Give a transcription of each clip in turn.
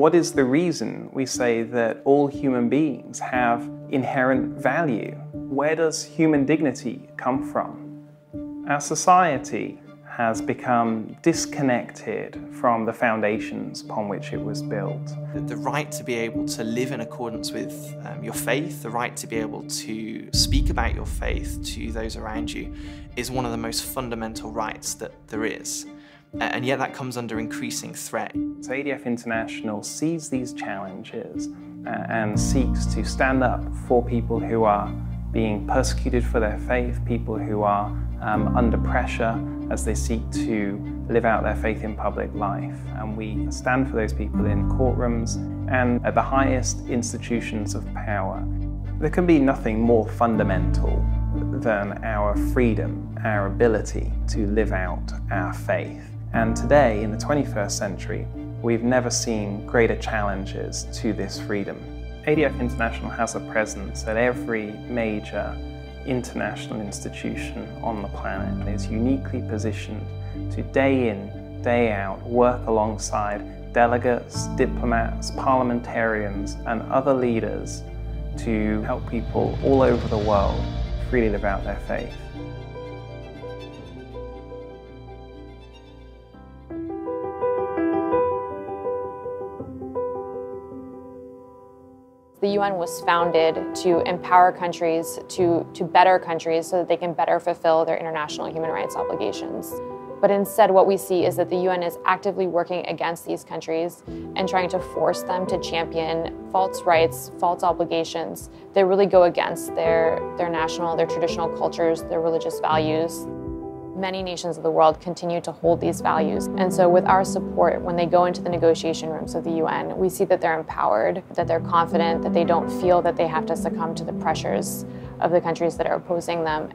What is the reason we say that all human beings have inherent value? Where does human dignity come from? Our society has become disconnected from the foundations upon which it was built. The right to be able to live in accordance with your faith, the right to be able to speak about your faith to those around you, is one of the most fundamental rights that there is. And yet that comes under increasing threat. So ADF International sees these challenges and seeks to stand up for people who are being persecuted for their faith, people who are under pressure as they seek to live out their faith in public life. And we stand for those people in courtrooms and at the highest institutions of power. There can be nothing more fundamental than our freedom, our ability to live out our faith. And today, in the 21st century, we've never seen greater challenges to this freedom. ADF International has a presence at every major international institution on the planet and is uniquely positioned to day in, day out, work alongside delegates, diplomats, parliamentarians and other leaders to help people all over the world freely live out their faith. The UN was founded to empower countries to better countries so that they can better fulfill their international human rights obligations. But instead what we see is that the UN is actively working against these countries and trying to force them to champion false rights, false obligations that really go against their national, their traditional cultures, their religious values. Many nations of the world continue to hold these values. And so with our support, when they go into the negotiation rooms of the UN, we see that they're empowered, that they're confident, that they don't feel that they have to succumb to the pressures of the countries that are opposing them.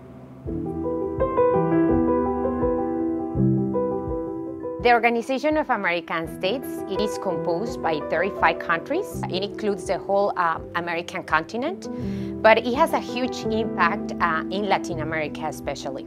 The Organization of American States, it is composed by 35 countries. It includes the whole American continent, but it has a huge impact in Latin America especially.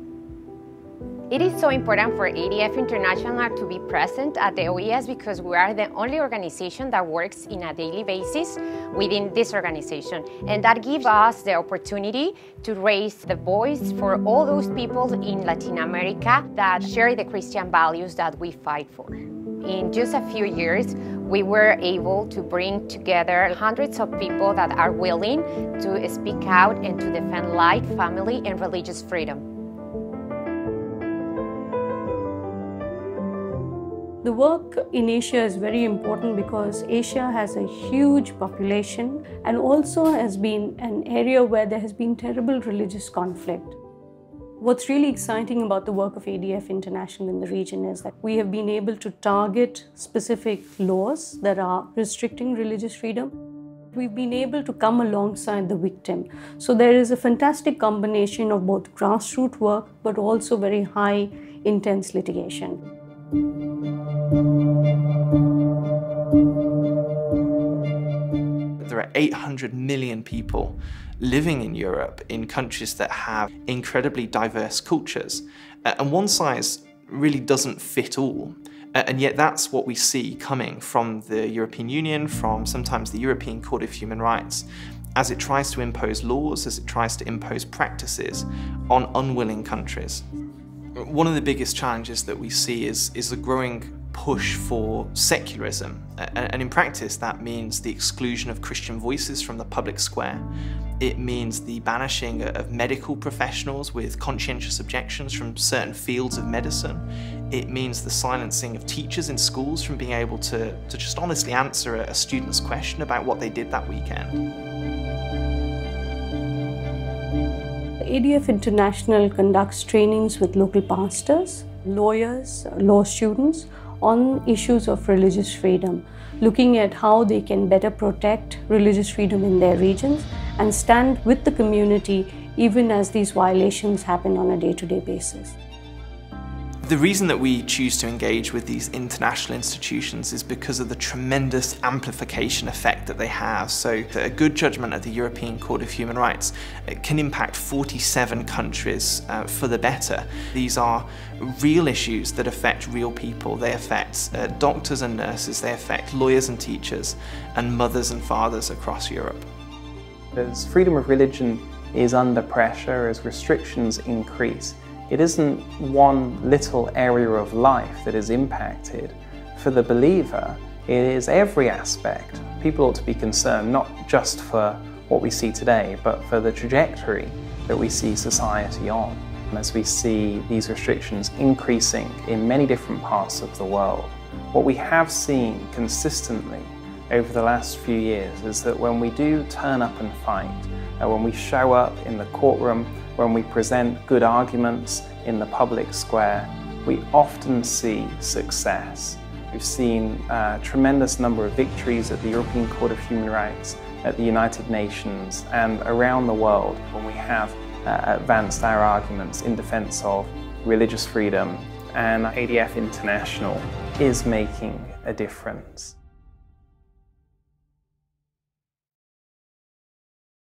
It is so important for ADF International to be present at the OES because we are the only organization that works in a daily basis within this organization. And that gives us the opportunity to raise the voice for all those people in Latin America that share the Christian values that we fight for. In just a few years, we were able to bring together hundreds of people that are willing to speak out and to defend life, family, and religious freedom. The work in Asia is very important because Asia has a huge population and also has been an area where there has been terrible religious conflict. What's really exciting about the work of ADF International in the region is that we have been able to target specific laws that are restricting religious freedom. We've been able to come alongside the victim. So there is a fantastic combination of both grassroots work but also very high intense litigation. There are 800 million people living in Europe in countries that have incredibly diverse cultures. And one size really doesn't fit all. And yet that's what we see coming from the European Union, from sometimes the European Court of Human Rights, as it tries to impose laws, as it tries to impose practices on unwilling countries. One of the biggest challenges that we see is the growing push for secularism, and in practice that means the exclusion of Christian voices from the public square. It means the banishing of medical professionals with conscientious objections from certain fields of medicine. It means the silencing of teachers in schools from being able to just honestly answer a student's question about what they did that weekend. ADF International conducts trainings with local pastors, lawyers, law students on issues of religious freedom, looking at how they can better protect religious freedom in their regions and stand with the community even as these violations happen on a day-to-day basis. The reason that we choose to engage with these international institutions is because of the tremendous amplification effect that they have. So a good judgment of the European Court of Human Rights can impact 47 countries for the better. These are real issues that affect real people. They affect doctors and nurses, they affect lawyers and teachers, and mothers and fathers across Europe. As freedom of religion is under pressure, as restrictions increase, it isn't one little area of life that is impacted. For the believer, it is every aspect. People ought to be concerned not just for what we see today, but for the trajectory that we see society on. As we see these restrictions increasing in many different parts of the world, what we have seen consistently over the last few years is that when we do turn up and fight, when we show up in the courtroom, when we present good arguments in the public square, we often see success. We've seen a tremendous number of victories at the European Court of Human Rights, at the United Nations, and around the world when we have advanced our arguments in defense of religious freedom, and ADF International is making a difference.